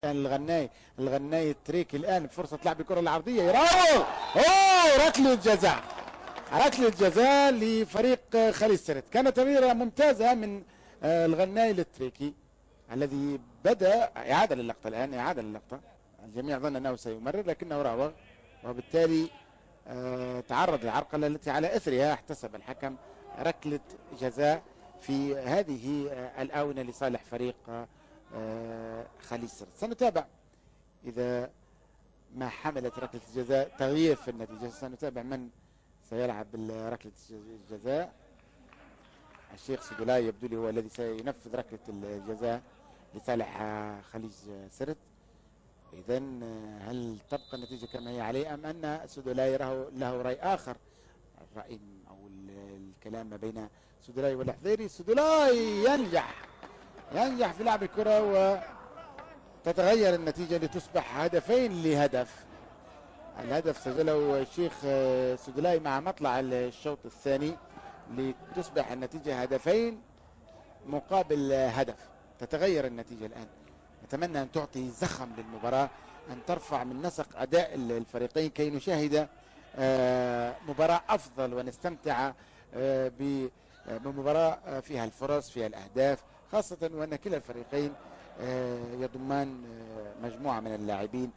الغناي التريكي الان فرصه لعب الكره العرضيه يراوغ. اوه ركله جزاء، ركله جزاء لفريق خليج سرت. كانت تمريره ممتازه من الغناي التريكي الذي بدا اعاده للقطه الان، اعاده للقطه. الجميع ظن انه سيمرر لكنه راوغ، وبالتالي تعرض للعرقله التي على اثرها احتسب الحكم ركله جزاء في هذه الاونه لصالح فريق خليج سرت. سنتابع اذا ما حملت ركله الجزاء تغيير في النتيجه، سنتابع من سيلعب بركله الجزاء. الشيخ سدولاي يبدو لي هو الذي سينفذ ركله الجزاء لصالح خليج سرت. اذا هل تبقى النتيجه كما هي عليه ام ان سدولاي له راي اخر؟ الراي او الكلام ما بين سدولاي والحضيري. سدولاي ينجح في لعب الكره وتتغير النتيجه لتصبح هدفين لهدف. الهدف سجله الشيخ سدولاي مع مطلع الشوط الثاني لتصبح النتيجه هدفين مقابل هدف. تتغير النتيجه الان. نتمنى ان تعطي زخم للمباراه، ان ترفع من نسق اداء الفريقين كي نشاهد مباراه افضل ونستمتع بمباراه فيها الفرص، فيها الاهداف، خاصه وان كلا الفريقين يضمان مجموعه من اللاعبين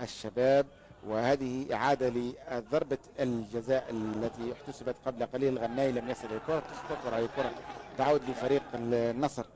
الشباب. وهذه اعاده لضربه الجزاء التي احتسبت قبل قليل. الغناي لم يصل الكره، تسقط وهي كره تعود لفريق النصر